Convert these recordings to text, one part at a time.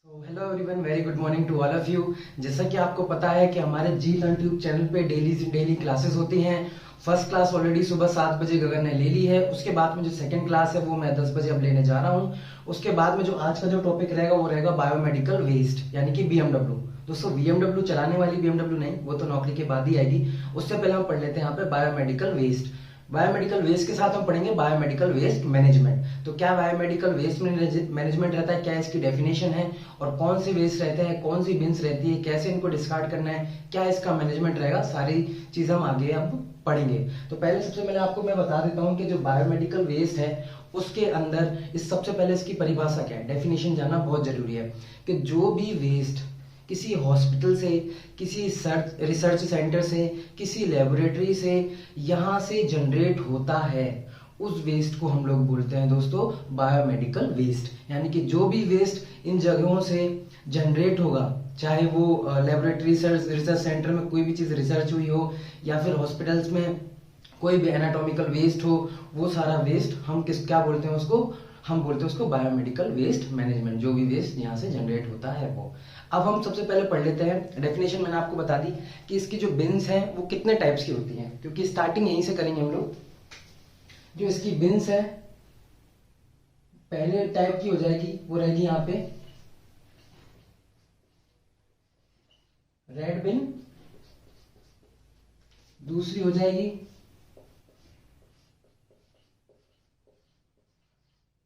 Hello everyone, very good morning to all of you. जैसा कि आपको पता है कि हमारे जी लर्न ट्यूब चैनल पे डेली क्लासेस होती हैं। फर्स्ट क्लास ऑलरेडी सुबह 7 बजे गगन ने ले ली है। उसके बाद में जो सेकंड क्लास है वो मैं 10 बजे अब लेने जा रहा हूँ। उसके बाद में जो आज का जो टॉपिक रहेगा वो रहेगा बायोमेडिकल वेस्ट, यानी कि बीएमडब्ल्यू। दोस्तों, बीएमडब्ल्यू चलाने वाली बीएमडब्ल्यू नहीं, वो तो नौकरी के बाद ही आएगी। उससे पहले हम पढ़ लेते हैं यहाँ पे बायोमेडिकल वेस्ट। बायोमेडिकल वेस्ट के साथ हम पढ़ेंगे बायोमेडिकल वेस्ट मैनेजमेंट। तो क्या बायोमेडिकल वेस्ट मैनेजमेंट रहता है, क्या इसकी डेफिनेशन है, और कौन से वेस्ट रहते हैं, कौन सी बिन्स रहती है, कैसे इनको डिस्कार्ड करना है, क्या इसका मैनेजमेंट रहेगा, सारी चीज हम आगे अब पढ़ेंगे। तो पहले सबसे पहले आपको मैं बता देता हूँ कि जो बायोमेडिकल वेस्ट है उसके अंदर सबसे पहले इसकी परिभाषा क्या है, डेफिनेशन जानना बहुत जरूरी है। कि जो भी वेस्ट किसी हॉस्पिटल से, किसी रिसर्च सेंटर से, किसी लेबोरेटरी से यहाँ से जनरेट होता है, उस वेस्ट को हम लोग बोलते हैं दोस्तों बायोमेडिकल वेस्ट। यानी कि जो भी वेस्ट इन जगहों से जनरेट होगा, चाहे वो लेबोरेटरी रिसर्च सेंटर में कोई भी चीज रिसर्च हुई हो, या फिर हॉस्पिटल्स में कोई भी एनाटॉमिकल वेस्ट हो, वो सारा वेस्ट हम क्या बोलते हैं उसको, हम बोलते हैं उसको बायोमेडिकल वेस्ट मैनेजमेंट। जो भी वेस्ट यहाँ से जनरेट होता है वो। अब हम सबसे पहले पढ़ लेते हैं डेफिनेशन। मैंने आपको बता दी कि इसकी जो बिन्स हैं वो कितने टाइप्स की होती हैं, क्योंकि स्टार्टिंग यहीं से करेंगे हम लोग। जो इसकी बिन्स है पहले टाइप की हो जाएगी, वो रहेगी यहाँ पे रेड बिन। दूसरी हो जाएगी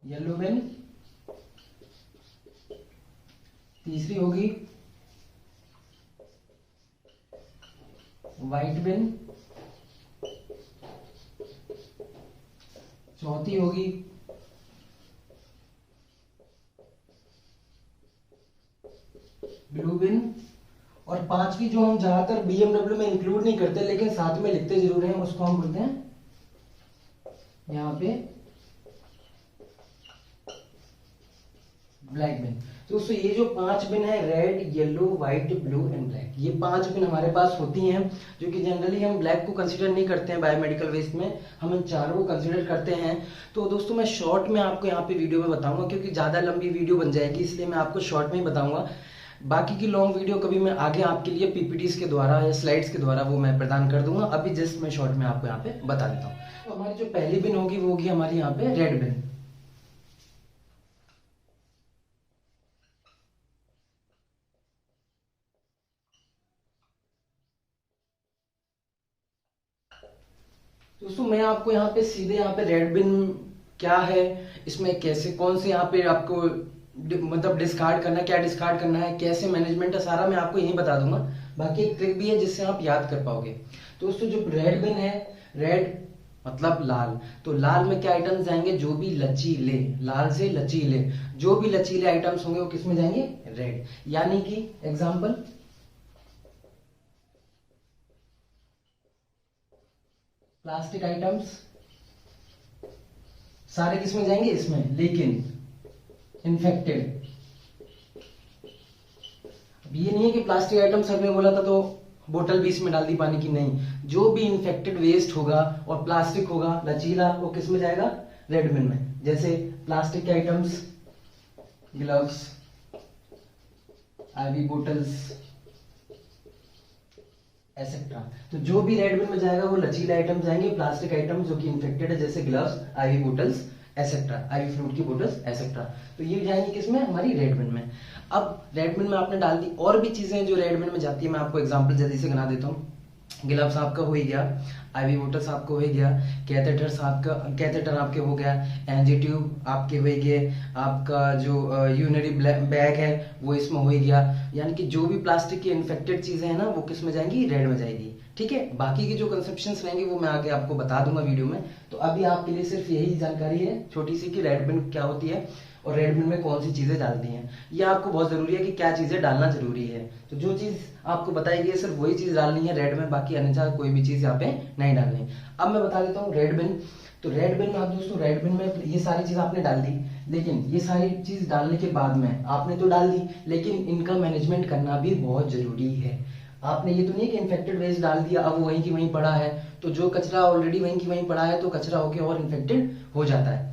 येलो बिन। तीसरी होगी व्हाइट बिन। चौथी होगी ब्लू बिन। और पांचवी जो हम ज्यादातर बीएमडब्ल्यू में इंक्लूड नहीं करते लेकिन साथ में लिखते जरूर हैं, उसको हम बोलते हैं यहां पे ब्लैक बिन। तो दोस्तों ये जो 5 बिन है, red, yellow, white, blue and black, ये 5 बिन हमारे पास होती हैं। जो कि जनरली हम ब्लैक को कंसीडर नहीं करते हैं बायोमेडिकल वेस्ट में, हम इन चारों को कंसीडर करते हैं। तो दोस्तों मैं शॉर्ट में आपको यहाँ पे वीडियो में बताऊंगा, क्योंकि ज्यादा लंबी वीडियो बन जाएगी, इसलिए मैं आपको शॉर्ट में ही बताऊंगा। बाकी की लॉन्ग वीडियो कभी मैं आगे आपके लिए पीपीटीज के द्वारा या स्लाइड्स के द्वारा वो मैं प्रदान कर दूंगा। अभी जस्ट मैं शॉर्ट में आपको यहाँ पे बता देता हूँ। तो हमारी जो पहली बिन होगी वो होगी हमारी यहाँ पे रेड बिन। दोस्तों मैं आपको यहाँ पे सीधे यहाँ पे रेड बिन क्या है, इसमें कैसे कौन से यहाँ पे आपको मतलब डिस्कार्ड करना है, क्या डिस्कार्ड करना है, कैसे मैनेजमेंट है, सारा मैं आपको यही बता दूंगा। बाकी एक ट्रिक भी है जिससे आप याद कर पाओगे। दोस्तों जो रेड बिन है, रेड मतलब लाल, तो लाल में क्या आइटम्स जाएंगे, जो भी लचीले, लाल से लचीले जो भी लचीले आइटम्स होंगे वो किस में जाएंगे, रेड। यानी कि एग्जाम्पल प्लास्टिक आइटम्स सारे किसमें जाएंगे, इसमें। लेकिन इन्फेक्टेड, अब ये नहीं है कि प्लास्टिक आइटम सर ने बोला था तो बोतल भी इसमें डाल दी पानी की, नहीं। जो भी इन्फेक्टेड वेस्ट होगा और प्लास्टिक होगा लचीला, वो किस में जाएगा, रेड बिन में। जैसे प्लास्टिक के items, gloves, IV bottles etcetera. तो जो भी रेड बिन में जाएगा वो लचीले आइटम जाएंगे, प्लास्टिक आइटम जो कि इन्फेक्टेड है जैसे gloves, IV bottles etcetera, IV fluid की बोतल्स एसेट्रा, तो ये जाएंगी किसमें, हमारी रेड बिन में। अब रेड बिन में आपने डाल दी, और भी चीजें जो रेड बिन में जाती है मैं आपको एग्जांपल जल्दी से गिना देता हूँ। ग्लव्स आपका हो ही गया, आईवी बोतल्स आपको हो ही गया, कैथेटर आपके हो गया, एनजी ट्यूब आपके हो ही गए, आपका जो यूरिनरी बैग है वो इसमें हो ही गया। यानी कि जो भी प्लास्टिक की इन्फेक्टेड चीजें हैं ना वो किस में जाएंगी, रेड में जाएगी। ठीक है, बाकी की जो कंसेप्शंस रहेंगे वो मैं आगे आपको बता दूंगा वीडियो में। तो अभी आपके लिए सिर्फ यही जानकारी है छोटी सी कि रेड बिन क्या होती है और रेड बिन में कौन सी चीजें डालती हैं। ये आपको बहुत जरूरी है कि क्या चीजें डालना जरूरी है। तो जो चीज आपको बताई गई है सिर्फ वही चीज डालनी है रेड में, बाकी अन्यथा कोई भी चीज यहाँ पे नहीं डालनी। अब मैं बता देता हूँ रेड बिन। तो रेड बिन में आप दोस्तों, रेड बिन में ये सारी चीज आपने डाल दी, लेकिन ये सारी चीज डालने के बाद में आपने तो डाल दी, लेकिन इनका मैनेजमेंट करना भी बहुत जरूरी है। आपने ये तो नहीं कि इन्फेक्टेड वेस्ट डाल दिया अब वहीं की वहीं पड़ा है, तो जो कचरा ऑलरेडी वहीं की वहीं पड़ा है तो कचरा होके और इन्फेक्टेड हो जाता है।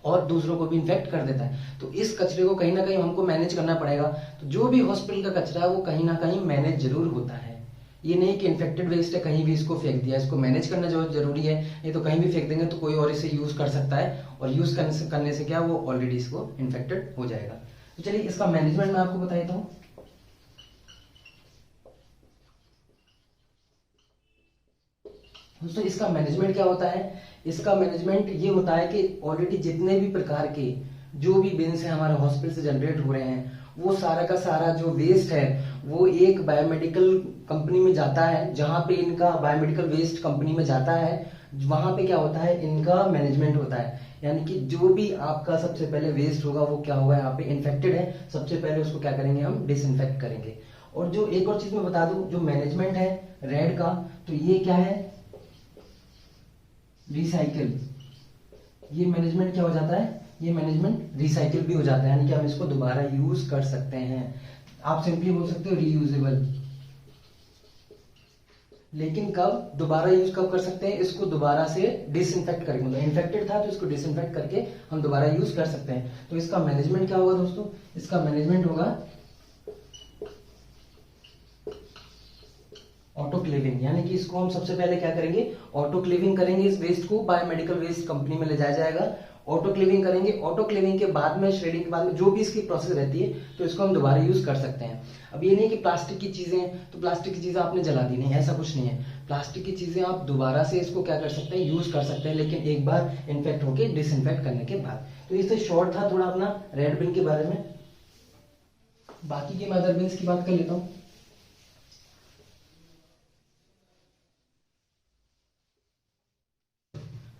और दूसरों को भी इन्फेक्ट कर देता है। तो इस कचरे को कहीं ना कहीं हमको मैनेज करना पड़ेगा। तो जो भी हॉस्पिटल का कचरा है वो कहीं ना कहीं मैनेज जरूर होता है। ये नहीं कि इन्फेक्टेड वेस्ट है कहीं भी इसको फेंक दिया, इसको मैनेज करना जो जरूरी है। ये तो कहीं भी फेंक देंगे तो कोई और इसे यूज कर सकता है, और यूज करने से क्या वो ऑलरेडी इसको इन्फेक्टेड हो जाएगा। तो चलिए इसका मैनेजमेंट मैं आपको बता देता हूँ। दोस्तों इसका मैनेजमेंट क्या होता है? इसका मैनेजमेंट ये होता है कि ऑलरेडी जितने भी प्रकार के जो भी बिन्स है हमारे हॉस्पिटल से जनरेट हो रहे हैं, वो सारा का सारा जो वेस्ट है वो एक बायोमेडिकल कंपनी में जाता है। जहां पे इनका बायोमेडिकल वेस्ट कंपनी में जाता है, वहां पे क्या होता है, इनका मैनेजमेंट होता है। यानी कि जो भी आपका सबसे पहले वेस्ट होगा वो क्या होगा, यहाँ पे इन्फेक्टेड है, सबसे पहले उसको क्या करेंगे, हम डिसइंफेक्ट करेंगे। और जो एक और चीज मैं बता दूं, जो मैनेजमेंट है रेड का, तो ये क्या है, रिसाइकिल। ये मैनेजमेंट क्या हो जाता है, ये मैनेजमेंट रिसाइकिल भी हो जाता है, यानी कि हम इसको दोबारा यूज कर सकते हैं। आप सिंपली बोल सकते हो रीयूजेबल। लेकिन कब दोबारा यूज कब कर सकते हैं, इसको दोबारा से डिसइंफेक्ट करके, मतलब इन्फेक्टेड था तो इसको डिसइंफेक्ट करके हम दोबारा यूज कर सकते हैं। तो इसका मैनेजमेंट क्या होगा दोस्तों, इसका मैनेजमेंट होगा ऑटोक्लेविंग। यानी कि इसको हम सबसे पहले क्या करेंगे, ऑटोक्लेविंग करेंगे। इस वेस्ट को बायोमेडिकल वेस्ट कंपनी में ले जाया जाएगा, ऑटोक्लेविंग करेंगे। ऑटोक्लेविंग के बाद में, श्रेडिंग के बाद में जो भी इसकी प्रोसेस रहती है, तो इसको हम दोबारा यूज कर सकते हैं। अब ये नहीं कि प्लास्टिक की चीजें, तो प्लास्टिक की चीजें आपने जला दी, नहीं, ऐसा कुछ नहीं है। प्लास्टिक की चीजें आप दोबारा से इसको क्या कर सकते हैं, यूज कर सकते हैं, लेकिन एक बार इन्फेक्ट होके डिसइंफेक्ट करने के बाद। तो इससे शॉर्ट था थोड़ा अपना रेड बिन के बारे में। बाकी के मैं अदर बिन्स की बात कर लेता हूँ।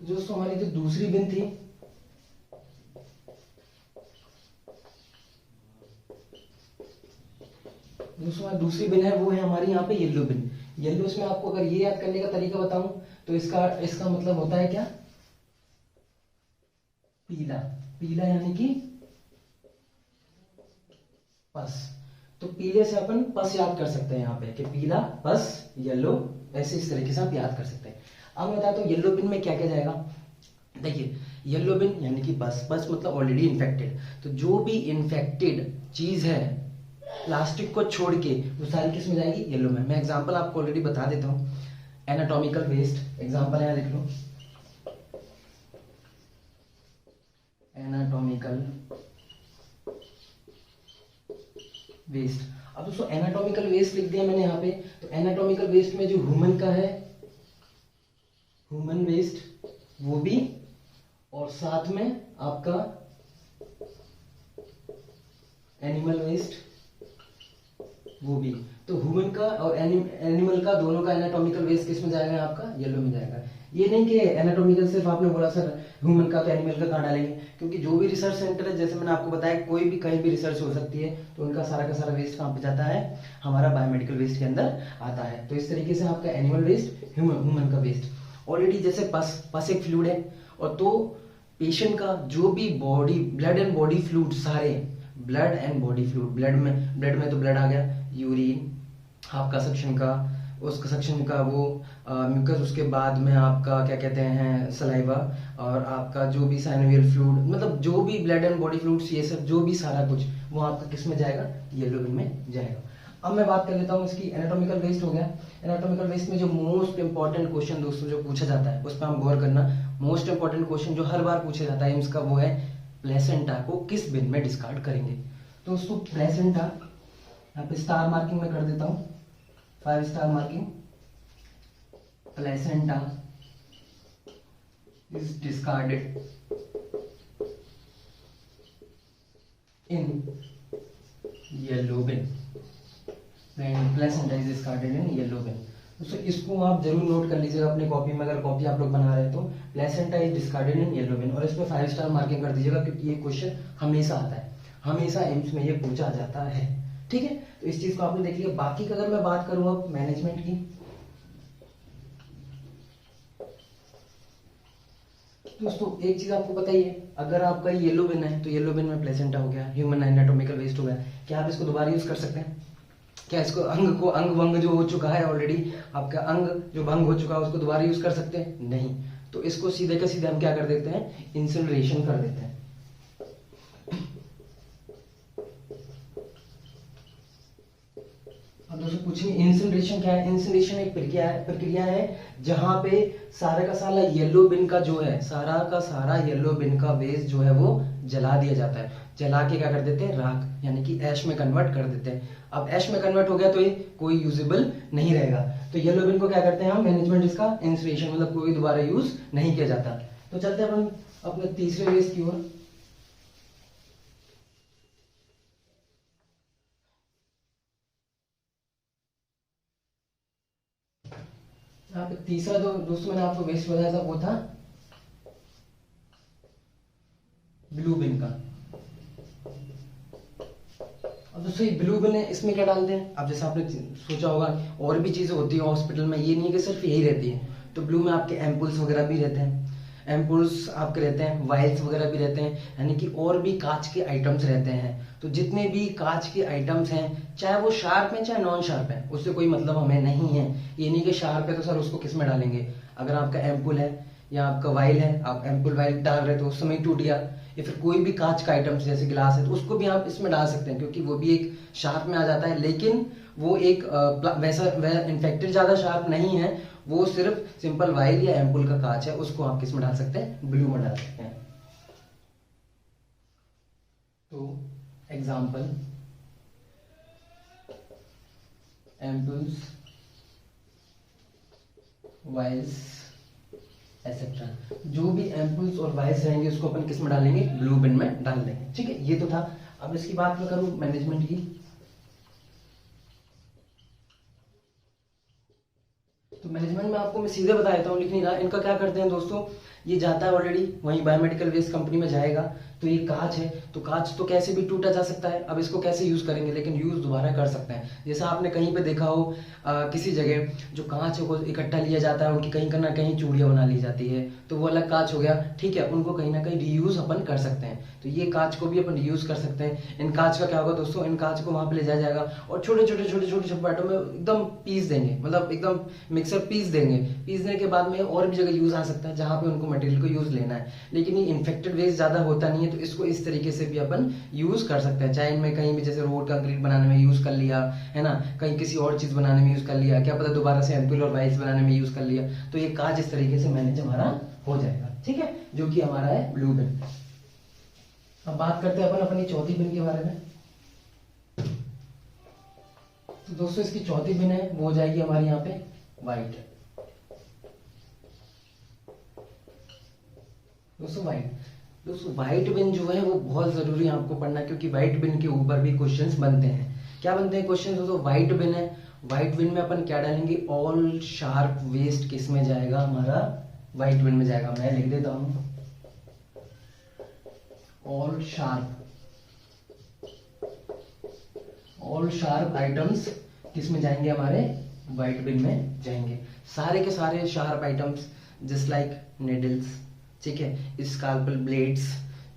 दोस्तों हमारी जो दूसरी बिन थी, दोस्तों हमारी दूसरी बिन है वो है हमारी यहाँ पे येलो बिन। येलो इसमें आपको अगर ये याद करने का तरीका बताऊं तो इसका मतलब होता है क्या, पीला। पीला यानी कि पस। तो पीले से अपन पस याद कर सकते हैं यहाँ पे कि पीला, पस, येलो, ऐसे इस तरीके से आप याद कर सकते हैं। अब मैं बताता हूँ येलो बिन में क्या क्या जाएगा। देखिए येलो बिन यानी कि बस मतलब ऑलरेडी इन्फेक्टेड। तो जो भी इन्फेक्टेड चीज है प्लास्टिक को छोड़ के वो सारी किस में जाएगी, येलो में। मैं एग्जांपल आपको ऑलरेडी बता देता हूँ। एनाटॉमिकल वेस्ट एग्जांपल यहाँ लिख लो, एनाटॉमिकल वेस्ट। अब दोस्तों एनाटॉमिकल वेस्ट लिख दिया मैंने यहाँ पे, तो एनाटॉमिकल वेस्ट में जो ह्यूमन का है, ह्यूमन वेस्ट वो भी, और साथ में आपका एनिमल वेस्ट वो भी। तो ह्यूमन का और एनिमल का दोनों का एनाटॉमिकल वेस्ट किस में जाएगा, आपका येलो में जाएगा। ये नहीं कि एनाटॉमिकल सिर्फ आपने बोला सर ह्यूमन का तो एनिमल का कहाँ डालेंगे, क्योंकि जो भी रिसर्च सेंटर है, जैसे मैंने आपको बताया, कोई भी कहीं भी रिसर्च हो सकती है, तो उनका सारा का सारा वेस्ट कहाँ पे जाता है, हमारा बायोमेडिकल वेस्ट के अंदर आता है। तो इस तरीके से आपका एनिमल वेस्ट, ह्यूमन का वेस्ट। ऑलरेडी जैसे पस एक फ्लूइड है, और तो पेशेंट का जो भी body, blood and body fluid, सारे blood and body fluid, blood में तो ब्लड आ गया, यूरिन आपका सक्शन का, उसका सक्शन का वो म्यूकस, उसके बाद में आपका क्या कहते हैं सलाइवा, और आपका जो भी साइनोवियल फ्लूइड, मतलब जो भी ब्लड एंड बॉडी फ्लूइड्स, ये सब जो भी सारा कुछ वो आपका किस में जाएगा, येलो बिन में जाएगा। अब मैं बात कर लेता हूँ इसकी, एनाटॉमिकल वेस्ट हो गया। एनाटॉमिकल वेस्ट में जो मोस्ट इंपॉर्टेंट क्वेश्चन दोस्तों जो पूछा जाता है उस पर हम गौर करना। मोस्ट इंपॉर्टेंट क्वेश्चन जो हर बार पूछा जाता है एम्स का, वो है प्लेसेंटा को किस बिन में डिस्कार्ड करेंगे। तो दोस्तों प्लेसेंटा यहाँ पे स्टार मार्किंग में कर देता हूँ, 5 star marking. Placenta is discarded in yellow bin. Placenta is discarded in yellow bin. दोस्तों इसको आप जरूर नोट कर लीजिएगा अपनी कॉपी में, अगर कॉपी आप लोग बना रहे हैं तो placenta is discarded in yellow bin, और इसमें 5 स्टार मार्किंग कर दीजिएगा, क्योंकि ये क्वेश्चन हमेशा आता है, हमेशा एम्स में ये पूछा जाता है। ठीक है, तो इस चीज को आपने देख लिया। बाकी का अगर मैं बात करूं अब मैनेजमेंट की, दोस्तों एक चीज आपको पता ही है, अगर आपका येलो बिन है तो येलो बिन में प्लेसेंटा हो गया, ह्यूमन एनाटॉमिकल वेस्ट हो गया, क्या आप इसको दोबारा यूज कर सकते हैं? क्या इसको अंग वंग जो हो चुका है ऑलरेडी, आपका अंग जो भंग हो चुका है उसको दोबारा यूज कर सकते हैं? नहीं। तो इसको सीधे के सीधे हम क्या कर देते हैं, इंसिनरेशन कर देते हैं। अब दोस्तों पूछिए इंसिनरेशन क्या है। इंसिनरेशन एक प्रक्रिया है जहां पे सारा का सारा येलो बिन का जो है, सारा का सारा येलो बिन का वेस्ट जो है वो जला दिया जाता है। जला के क्या कर देते हैं, राख यानी कि ऐश में कन्वर्ट कर देते हैं। अब ऐश में कन्वर्ट हो गया तो ये कोई यूजेबल नहीं रहेगा, तो येलो बिन को क्या करते हैं हम, मैनेजमेंट इसका इंसिनरेशन, मतलब कोई दोबारा यूज नहीं किया जाता। तो चलते हैं अपन अपने तीसरे वेस्ट की ओर। यहाँ पे तीसरा जो दोस्तों मैंने आपको वेस्ट बताया था वो था ब्लू बिन का। अब दोस्तों ये ब्लू बिन है, इसमें क्या डालते हैं। अब जैसे आपने सोचा होगा और भी चीजें होती है हॉस्पिटल में, ये नहीं है कि सिर्फ यही रहती है। तो ब्लू में आपके एम्पुल्स वगैरह भी रहते हैं, एम्पुल्स आपके रहते हैं, वाइल्स वगैरह भी रहते हैं, यानी कि और भी कांच के आइटम्स रहते हैं। तो जितने भी कांच के आइटम्स हैं, चाहे वो शार्प है चाहे नॉन शार्प है, उससे कोई मतलब हमें नहीं है। ये नहीं कि शार्प है तो सर उसको किस में डालेंगे। अगर आपका एम्पुल है या आपका वाइल है, आप एम्पुल वाइल डाल रहे तो उस समय टूट गया, या फिर कोई भी कांच का आइटम्स जैसे गिलास है तो उसको भी आप इसमें डाल सकते हैं, क्योंकि वो भी एक शार्प में आ जाता है। लेकिन वो एक वैसा वह इन्फेक्टेड ज्यादा शार्प नहीं है, वो सिर्फ सिंपल वाइल या एम्पुल का कांच है, उसको आप किस में डाल सकते हैं, ब्लू में डाल सकते हैं। तो एग्जाम्पल एम्पुल्स, वाइल्स एसेट्रा, जो भी एम्पुल्स और वाइल्स रहेंगे उसको अपन किस में डालेंगे, ब्लू बिन में डाल देंगे। ठीक है, ये तो था। अब इसकी बात मैं करूं मैनेजमेंट की, तो मैनेजमेंट में आपको मैं सीधे बता देता हूँ, लिख नहीं रहा। इनका क्या करते हैं दोस्तों, ये जाता है ऑलरेडी वहीं बायोमेडिकल वेस्ट कंपनी में जाएगा। तो ये कांच है, तो कांच तो कैसे भी टूटा जा सकता है। अब इसको कैसे यूज करेंगे, लेकिन यूज दोबारा कर सकते हैं। जैसा आपने कहीं पे देखा हो किसी जगह जो कांच है वो इकट्ठा लिया जाता है, उनकी कहीं ना कहीं चूड़ियां बना ली जाती है, तो वो अलग कांच हो गया। ठीक है, उनको कहीं ना कहीं रीयूज अपन कर सकते हैं। तो ये कांच को भी अपन रीयूज कर सकते हैं। इन कांच का क्या होगा दोस्तों, इन कांच को वहां पे ले जाया जाएगा और छोटे छोटे छोटे छोटे छोटे पार्टों में एकदम पीस देंगे, मतलब एकदम मिक्सर पीस देंगे। पीसने के बाद में और भी जगह यूज आ सकता है जहां पे उनको मटेरियल को यूज लेना है। लेकिन ये इन्फेक्टेड वेस्ट ज्यादा होता नहीं है, तो इसको इस तरीके से भी अपन यूज कर सकते हैं। चाहे इनमें कहीं भी जैसे रोड कंक्रीट बनाने में यूज कर लिया है ना, कहीं किसी और चीज बनाने में यूज कर लिया, क्या पता दोबारा से एम्पुल और वाइल्स बनाने में यूज कर लिया, तो ये कांच इस तरीके से मैनेज हमारा हो जाएगा। ठीक है, जो कि हमारा है ब्लू बिन। अब बात करते हैं अपन अपनी चौथी बिन के बारे में। तो दोस्तों इसकी चौथी बिन है वो हो जाएगी हमारी यहाँ पे व्हाइट। दोस्तों व्हाइट बिन जो है वो बहुत जरूरी है आपको पढ़ना, क्योंकि व्हाइट बिन के ऊपर भी क्वेश्चंस बनते हैं। क्या बनते हैं क्वेश्चंस दोस्तों, व्हाइट बिन है, व्हाइट बिन में अपन क्या डालेंगे, ऑल शार्प वेस्ट किस में जाएगा, हमारा व्हाइट बिन में जाएगा। मैं लिख देता हूं ऑल शार्प आइटम्स किस में जाएंगे, हमारे व्हाइट बिन में जाएंगे। सारे के सारे sharp items just like needles, ठीक है, स्काल्पल ब्लेड्स,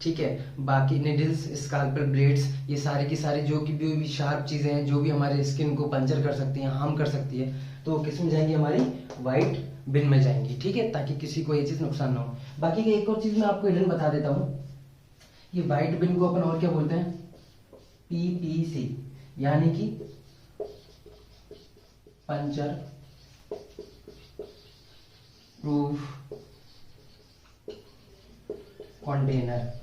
ठीक है, बाकी निडल्स, स्काल्पल ब्लेड्स, ये सारे की सारी जो कि भी शार्प चीजें हैं, जो भी हमारे स्किन को पंचर कर सकती हैं, हार्म कर सकती है, तो किस में जाएंगी, हमारी व्हाइट बिन में जाएंगी। ठीक है, ताकि किसी को ये चीज नुकसान ना हो। बाकी की एक और चीज मैं आपको हिडन बता देता हूँ, ये व्हाइट बिन को अपन और क्या बोलते हैं, पीपीसी, यानी कि पंचर प्रूफ कंटेनर।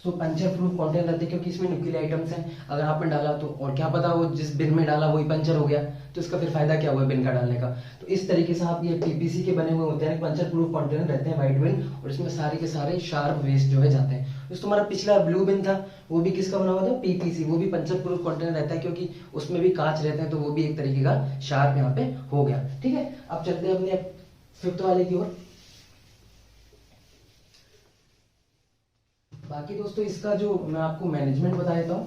तो पंचर प्रूफ कंटेनर रहते हैं क्योंकि इसमें न्यूक्लियर आइटम्स हैं। अगर आपने डाला तो, और क्या पता वो जिस बिन में डाला वही पंचर हो गया, तो इसका फिर फायदा क्या हुआ बिन का डालने का। तो इस तरीके से आप ये पीपीसी के बने हुए होते हैं, पंचर प्रूफ कंटेनर रहते हैं व्हाइट बिन, और इसमें सारे के सारे शार्प वेस्ट जो है जाते हैं। तो तुम्हारा पिछला ब्लू बिन था वो भी किसका बना हुआ था, पीपीसी, वो भी पंचर प्रूफ कंटेनर रहता है क्योंकि उसमें भी कांच रहते हैं, तो वो भी एक तरीके का शार्प यहाँ पे हो गया। ठीक है, अब चलते हैं अपने फिफ्थ वाले की ओर। बाकी दोस्तों इसका जो मैं आपको मैनेजमेंट बता देता हूं,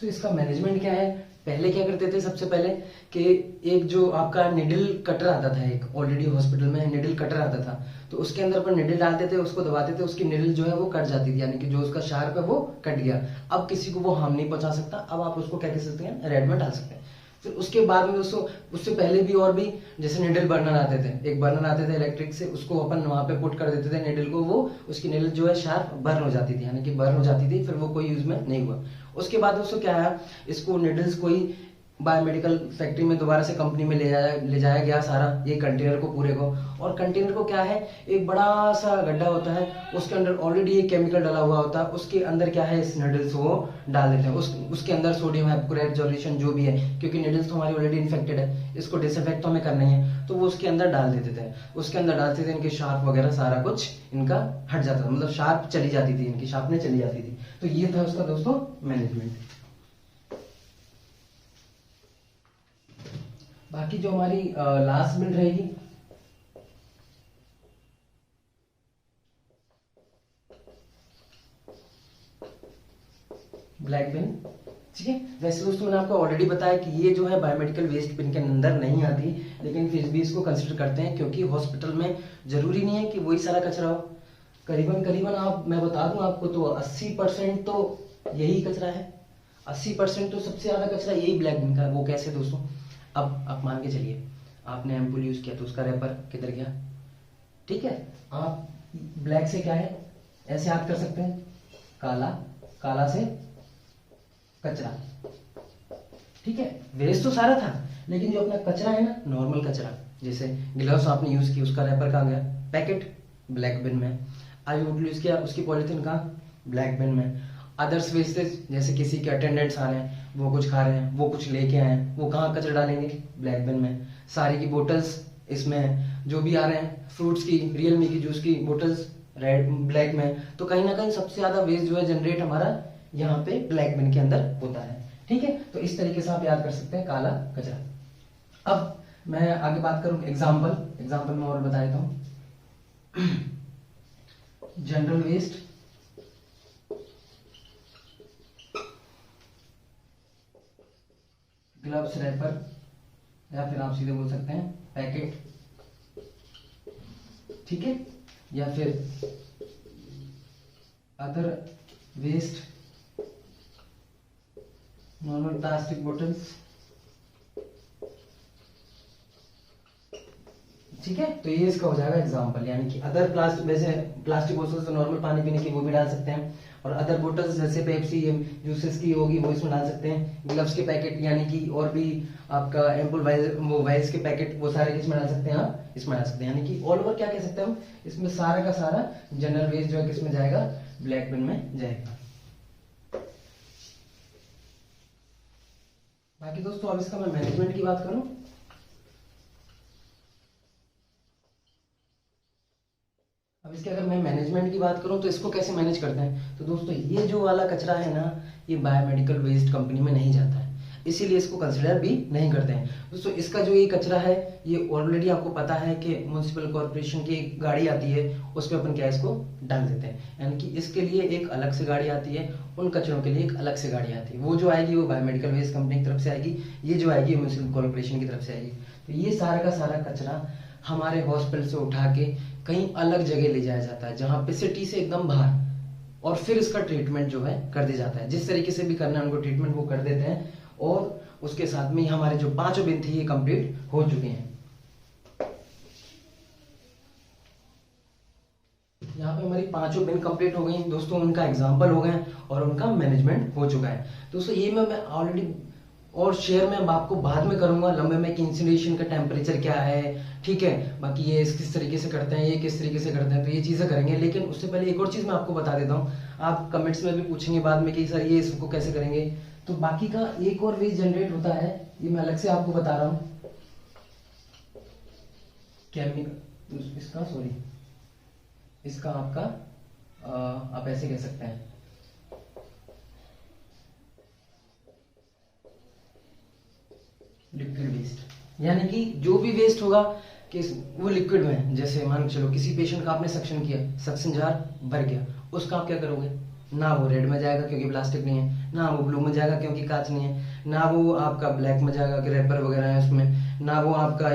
तो इसका मैनेजमेंट क्या है, पहले क्या करते थे सबसे पहले कि एक जो आपका निडल कटर आता था, एक ऑलरेडी हॉस्पिटल में निडल कटर आता था, तो उसके अंदर पर निडल डालते थे, उसको दबाते थे, उसकी निडल जो है वो कट जाती थी, यानी कि जो उसका शार्प है वो कट गया। अब किसी को वो हार्म नहीं पहुंचा सकता, अब आप उसको क्या कह सकते हैं, रेड में डाल सकते हैं। फिर उसके बाद में दोस्तों उससे पहले भी और भी जैसे निडल बर्नर आते थे, एक बर्नर आते थे इलेक्ट्रिक से, उसको अपन वहां पे पुट कर देते थे निडल को, वो उसकी निडल जो है शार्प बर्न हो जाती थी, यानी कि बर्न हो जाती थी, फिर वो कोई यूज में नहीं हुआ। उसके बाद दोस्तों क्या है, इसको निडल्स कोई बायोमेडिकल फैक्ट्री में दोबारा से कंपनी में ले जाया गया सारा ये कंटेनर को पूरे को। और कंटेनर को क्या है, एक बड़ा सा गड्ढा होता है, उसके अंदर ऑलरेडी एक केमिकल डाला हुआ होता है, उसके अंदर क्या है इस निडल्स वो डाल देते हैं, उसके अंदर सोडियम हाइपोक्लोराइड सॉल्यूशन जो भी है, क्योंकि निडल्स तो हमारी ऑलरेडी इन्फेक्टेड है, इसको डिसइंफेक्ट तो हमें करना ही है, तो वो उसके अंदर डाल देते थे। उसके अंदर डालते थे, इनके शार्प वगैरह सारा कुछ इनका हट जाता था, मतलब शार्प चली जाती थी, इनकी शार्पनेस चली जाती थी। तो ये था उसका दोस्तों मैनेजमेंट। बाकी जो हमारी लास्ट बिल रहेगी, ब्लैक बिन, ठीक है। वैसे दोस्तों मैंने आपको ऑलरेडी बताया कि ये जो है बायोमेडिकल वेस्ट बिन के अंदर नहीं आती, लेकिन फिर भी इसको कंसिडर करते हैं, क्योंकि हॉस्पिटल में जरूरी नहीं है कि वही सारा कचरा हो। करीबन करीबन आप मैं बता दूं आपको तो 80% तो यही कचरा है, 80% तो सबसे ज्यादा कचरा यही ब्लैक बिन का है। वो कैसे दोस्तों, अब आप मान के चलिए आपने एम्पूल यूज किया तो उसका रैपर किधर गया, ठीक है। आप ब्लैक से क्या है ऐसे याद कर सकते हैं, काला, काला से कचरा, ठीक है। वेस्ट तो सारा था, लेकिन जो अपना कचरा है ना, नॉर्मल कचरा, जैसे ग्लव्स आपने यूज की उसका रैपर कहाँ गया, पैकेट ब्लैक बिन में। आई बोतल यूज किया उसकी पॉलिथीन कहाँ, ब्लैक बिन में। अदर्स वेस्टेज जैसे किसी के अटेंडेंट्स आ रहे हैं, वो कुछ खा रहे हैं, वो कुछ लेके आए हैं, वो कहाँ कचरा डालेंगे, ब्लैक बिन में। सारी की बोतल्स इसमें जो भी आ रहे हैं, फ्रूट्स की, रियलमी की जूस की बोतल्स रेड ब्लैक में, तो कहीं ना कहीं सबसे ज्यादा वेस्ट जो है जनरेट हमारा यहाँ पे ब्लैक बिन के अंदर होता है, ठीक है। तो इस तरीके से आप याद कर सकते हैं काला कचरा। अब मैं आगे बात करूं एग्जाम्पल में और बता देता हूं। जनरल वेस्ट, ग्लव्स, रैपर, या फिर आप सीधे बोल सकते हैं पैकेट, ठीक है। या फिर other waste, normal plastic bottles, ठीक है। तो ये इसका हो जाएगा एग्जांपल, यानी कि अदर प्लास्टिक, वैसे प्लास्टिक बोतल्स तो नॉर्मल पानी पीने की वो भी डाल सकते हैं, और अदर बोतल्स जैसे पेप्सी जूसेस की होगी वो इसमें डाल सकते हैं। ग्लव्स के पैकेट यानी कि और भी आपका एम्पुल वाइल्स के पैकेट, वो सारे किसमें डाल सकते हैं आप, इसमें डाल सकते हैं। यानी कि ऑल ओवर क्या कह सकते हैं हम, इसमें सारा का सारा जनरल वेस्ट जो है किसमें जाएगा, ब्लैक बिन में जाएगा। बाकी दोस्तों अब इसका मैं मैनेजमेंट की बात करूं, अब इसके अगर मैं मैनेजमेंट की बात करूं तो इसको कैसे मैनेज करते हैं, तो दोस्तों ये जो वाला कचरा है ना, ये बायोमेडिकल वेस्ट कंपनी में नहीं जाता है, इसीलिए इसको कंसिडर भी नहीं करते हैं दोस्तों। इसका जो ये कचरा है, ये ऑलरेडी आपको पता है कि म्युनिसिपल कॉर्पोरेशन की एक गाड़ी आती है, उसमें अपन क्या इसको डाल देते हैं, यानी कि इसके लिए एक अलग से गाड़ी आती है, उन कचरों के लिए एक अलग से गाड़ी आती है। वो जो आएगी वो बायोमेडिकल वेस्ट कंपनी की तरफ से आएगी, ये जो आएगी म्युनिसिपल कॉर्पोरेशन की तरफ से आएगी। तो ये सारा का सारा कचरा हमारे हॉस्पिटल से उठा के कहीं अलग जगह ले जाया जाता है, जहां पे सिटी से एकदम बाहर, और फिर इसका ट्रीटमेंट जो है कर दिया जाता है। जिस तरीके से भी करना है उनको ट्रीटमेंट वो कर देते हैं, और उसके साथ में हमारे जो 5 बिन थे ये कंप्लीट हो चुके हैं। यहाँ पे हमारी 5 बिन कंप्लीट हो गई दोस्तों, उनका एग्जाम्पल हो गए और उनका मैनेजमेंट हो चुका है दोस्तों। ये मैं ऑलरेडी और शेयर में आपको बाद में करूंगा लंबे में कि इंसिनरेशन का टेम्परेचर क्या है, ठीक है। बाकी ये किस तरीके से करते हैं, ये किस तरीके से करते हैं, तो ये चीजें करेंगे। लेकिन उससे पहले एक और चीज मैं आपको बता देता हूँ, आप कमेंट्स में भी पूछेंगे बाद में कि सर ये इसको कैसे करेंगे, तो बाकी का एक और वेस्ट जनरेट होता है, ये मैं अलग से आपको बता रहा हूँ, केमिकल, इसका सॉरी, इसका आपका आप ऐसे कह सकते हैं लिक्विड वेस्ट, यानी कि जो भी वेस्ट होगा कि वो लिक्विड में, जैसे मान के चलो किसी पेशेंट का आपने सक्शन किया, सक्शन जार भर गया, उसका आप क्या करोगे, ना वो रेड में जाएगा क्योंकि प्लास्टिक नहीं है, ना वो ब्लू में जाएगा क्योंकि कांच नहीं है, ना वो आपका ब्लैक में जाएगा कि रैपर वगैरह है उसमें, ना वो आपका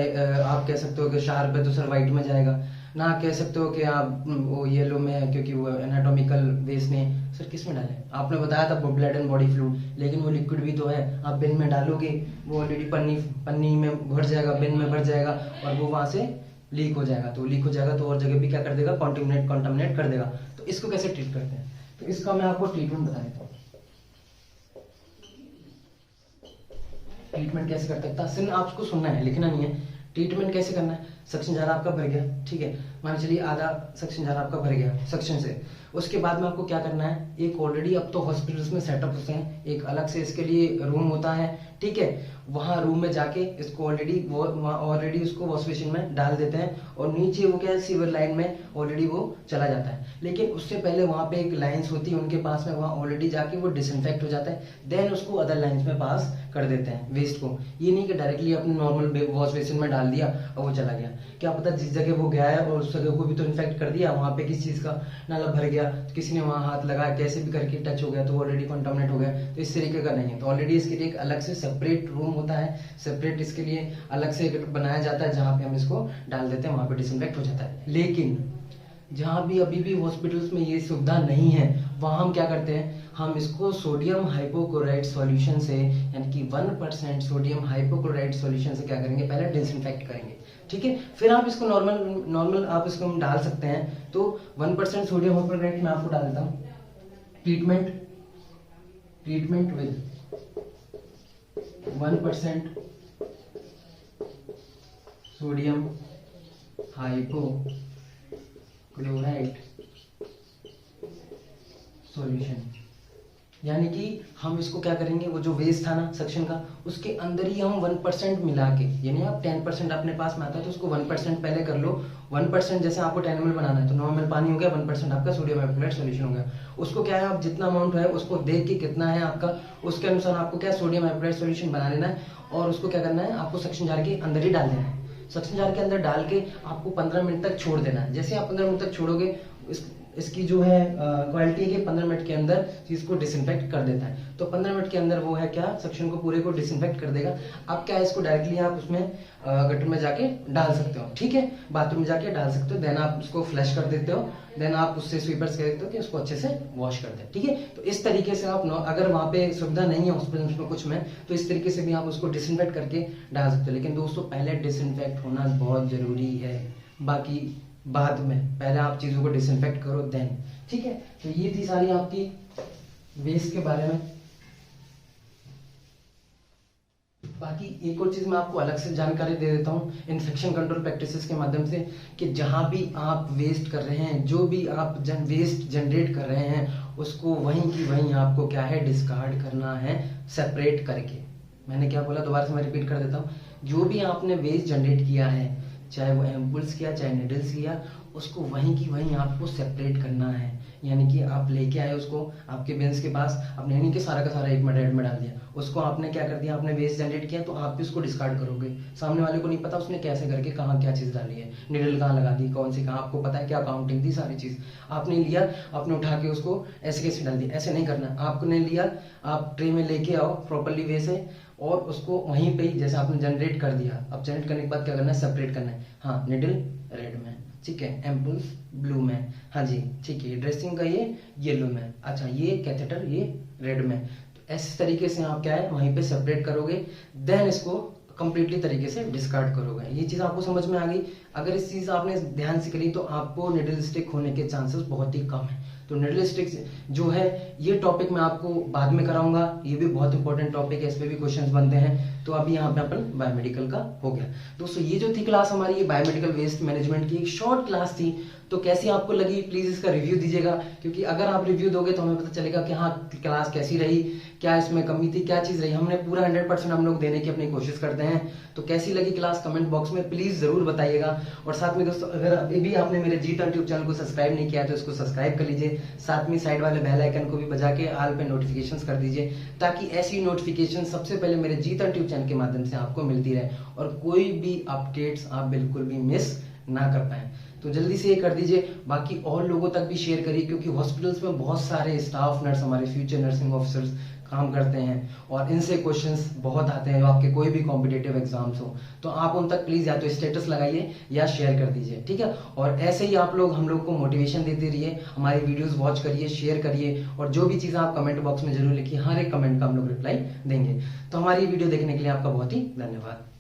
आप कह सकते हो कि शार्प है तो सर व्हाइट में जाएगा, ना कह सकते हो कि आप वो येलो में है क्योंकि वो एनाटॉमिकल वेस्ट ने सर किस में डाले, आपने बताया था ब्लड एंड बॉडी फ्लूइड, लेकिन वो लिक्विड भी तो है, आप बिन में डालोगे वो ऑलरेडी पन्नी पन्नी में भर जाएगा, बिन में भर जाएगा और वो वहां से लीक हो जाएगा, तो लीक हो जाएगा तो और जगह भी क्या कर देगा, कॉन्टामिनेट कर देगा। तो इसको कैसे ट्रीट करते हैं, तो इसका मैं आपको ट्रीटमेंट बता देता हूँ। ट्रीटमेंट कैसे करते हैं, सिर्फ आपको सुनना है, लिखना नहीं है। ट्रीटमेंट कैसे करना है, सक्शन जार आपका भर गया, ठीक है, मान चलिए आधा सक्शन जार आपका भर गया सक्शन से, उसके बाद में आपको क्या करना है, एक ऑलरेडी अब तो हॉस्पिटल्स में सेटअप होते हैं, एक अलग से इसके लिए रूम होता है, ठीक है, वहां रूम में जाके इसको ऑलरेडी उसको वॉश बेसिन में डाल देते हैं और नीचे वो क्या है सीवर लाइन में ऑलरेडी वो चला जाता है। लेकिन उससे पहले वहां पे एक लाइंस होती है उनके पास में, वहां ऑलरेडी जाके वो डिसइंफेक्ट हो जाता है, देन उसको अदर लाइंस में पास कर देते हैं वेस्ट को। ये नहीं कि डायरेक्टली अपने नॉर्मल वॉश बेसिन में डाल दिया और वो चला गया, क्या पता जिस जगह वो गया है और उस जगह को भी तो इन्फेक्ट कर दिया, वहां पे किस चीज का नाला भर गया, तो किसी ने वहां हाथ लगाया, कैसे भी करके टच हो गया तो ऑलरेडी कंटामिनेट हो गया, तो इस तरीके का नहीं है। तो ऑलरेडी इसके लिए एक अलग से सेपरेट रूम होता है, सेपरेट इसके लिए अलग से बनाया जाता है जहां पे हम इसको डाल देते हैं, वहां पे डिसइंफेक्ट हो जाता है। लेकिन जहां भी अभी भी हॉस्पिटल्स में ये सुविधा नहीं है, वहां हम क्या करते हैं, हम इसको सोडियम हाइपोक्लोराइड सॉल्यूशन से, यानी कि 1% सोडियम हाइपोक्लोराइड सॉल्यूशन से क्या करेंगे, पहले डिसइंफेक्ट करेंगे, ठीक है, फिर आप इसको नॉर्मल आप इसको हम डाल सकते हैं। तो 1% सोडियम हाइपोक्लोराइड मैं आपको डाल देता हूँ। Treatment with 1% sodium hypochloride solution, यानी कि हम इसको क्या करेंगे, वो जो वेस्ट था ना सक्शन का, उसके अंदर ही हम 1% मिला के, यानी आप 10% अपने पास में आता है तो उसको 1% पहले कर लो। 1% जैसे आपको 10 ml बनाना है तो 9 ml पानी हो गया, 1% आपका सोडियम हाइपोक्लोराइड सॉल्यूशन हो गया। उसको क्या है, आप जितना अमाउंट है उसको देख के कितना है आपका, उसके अनुसार आपको क्या सोडियम हाइपोक्लोराइड सॉल्यूशन बना लेना है और उसको क्या करना है, आपको सक्शन जार के अंदर ही डाल देना है। सक्शन जार के अंदर डाल के आपको 15 मिनट तक छोड़ देना है। जैसे आप 15 मिनट तक छोड़ोगे, इसकी जो है क्वालिटी है कि 15 मिनट के अंदर इसको डिसइंफेक्ट कर देता है। तो 15 मिनट के अंदर वो है क्या, सक्शन को पूरे को डिसइंफेक्ट कर देगा। अब क्या है, इसको डायरेक्टली आप उसमें गटर में जाके डाल सकते हो, ठीक है, बाथरूम में जाके डाल सकते हो, देन आप उसको फ्लश कर देते हो, देन आप उससे स्वीपर्स कह देते हो कि उसको अच्छे से वॉश कर दे, ठीक है। तो इस तरीके से आप अगर वहां पे सुविधा नहीं है हॉस्पिटल में कुछ में, तो इस तरीके से भी आप उसको डिसइंफेक्ट करके डाल सकते हो। लेकिन दोस्तों पहले डिसइंफेक्ट होना बहुत जरूरी है, बाकी बाद में, पहले आप चीजों को डिसइंफेक्ट करो देन, ठीक है। तो ये थी सारी आपकी वेस्ट के बारे में। बाकी एक और चीज मैं आपको अलग से जानकारी दे देता हूँ इन्फेक्शन कंट्रोल प्रैक्टिसेस के माध्यम से, कि जहां भी आप वेस्ट कर रहे हैं, जो भी आप वेस्ट जनरेट कर रहे हैं, उसको वहीं की वहीं आपको क्या है, डिस्कार्ड करना है सेपरेट करके। मैंने क्या बोला, दोबारा से मैं रिपीट कर देता हूँ, जो भी आपने वेस्ट जनरेट किया है, चाहे वो एम्पुल्स किया चाहे निडल्स किया, उसको वहीं की वहीं आपको सेपरेट करना है। यानी कि आप लेके आए उसको आपके बेंच के पास, आपने यानी कि सारा का सारा एक मेडेड में डाल दिया, उसको आपने क्या कर दिया, आपने वेस्ट जनरेट किया तो आप भी उसको डिस्कार्ड करोगे। सामने वाले को नहीं पता उसने कैसे करके कहाँ क्या चीज डाली है, निडल कहाँ लगा दी, कौन सी कहाँ, आपको पता है क्या काउंटिंग थी, सारी चीज आपने लिया, आपने उठा के उसको ऐसे कैसे डाल दिया, ऐसे नहीं करना। आपने लिया, आप ट्रे में लेके आओ प्रॉपरली वे से, और उसको वहीं पे ही जैसे आपने जनरेट कर दिया, अब जनरेट करने के बाद क्या करना है, सेपरेट करना है। हाँ, निडल रेड में, ठीक है, एम्पुल्स ब्लू में, हाँ जी ठीक है, ड्रेसिंग का ये येलो में, अच्छा ये कैथेटर ये रेड में। तो ऐसे तरीके से आप क्या है वहीं पे सेपरेट करोगे, देन इसको कंप्लीटली तरीके से डिस्कार्ड करोगे। ये चीज आपको समझ में आ गई। अगर इस चीज आपने ध्यान से करी तो आपको निडल स्टिक होने के चांसेस बहुत ही कम है। तो निडल स्टिक जो है ये टॉपिक मैं आपको बाद में कराऊंगा, ये भी बहुत इंपॉर्टेंट टॉपिक है, इस पे भी क्वेश्चंस बनते हैं। तो अभी यहाँ पे अपन बायोमेडिकल का हो गया। दोस्तों ये जो थी क्लास हमारी, ये बायोमेडिकल वेस्ट मैनेजमेंट की एक शॉर्ट क्लास थी। तो कैसी आपको लगी प्लीज इसका रिव्यू दीजिएगा, क्योंकि अगर आप रिव्यू दोगे तो हमें पता चलेगा कि हाँ क्लास कैसी रही, क्या इसमें कमी थी, क्या चीज रही। हमने पूरा 100% हम लोग देने की अपनी कोशिश करते हैं। तो कैसी लगी क्लास कमेंट बॉक्स में प्लीज जरूर बताइएगा। और साथ में दोस्तों अगर अभी भी आपने मेरे जीत यूट्यूब चैनल को सब्सक्राइब नहीं किया तो इसको सब्सक्राइब कर लीजिए, साथ में साइड वाले बेल आइकन को भी बजा के ऑल पे नोटिफिकेशंस कर दीजिए, ताकि ऐसी नोटिफिकेशन सबसे पहले मेरे जीत यूट्यूब चैनल के माध्यम से आपको मिलती रहे और कोई भी अपडेट्स आप बिल्कुल भी मिस ना कर पाए। तो जल्दी से ये कर दीजिए। बाकी और लोगों तक भी शेयर करिए, क्योंकि हॉस्पिटल्स में बहुत सारे स्टाफ नर्स, हमारे फ्यूचर नर्सिंग ऑफिसर्स काम करते हैं और इनसे क्वेश्चंस बहुत आते हैं, जो आपके कोई भी कॉम्पिटेटिव एग्जाम्स हो। तो आप उन तक प्लीज या तो स्टेटस लगाइए या शेयर कर दीजिए, ठीक है। और ऐसे ही आप लोग हम लोग को मोटिवेशन देते रहिए, हमारी वीडियोस वॉच करिए, शेयर करिए, और जो भी चीजें आप कमेंट बॉक्स में जरूर लिखिए, हर एक कमेंट का हम लोग रिप्लाई देंगे। तो हमारी वीडियो देखने के लिए आपका बहुत ही धन्यवाद।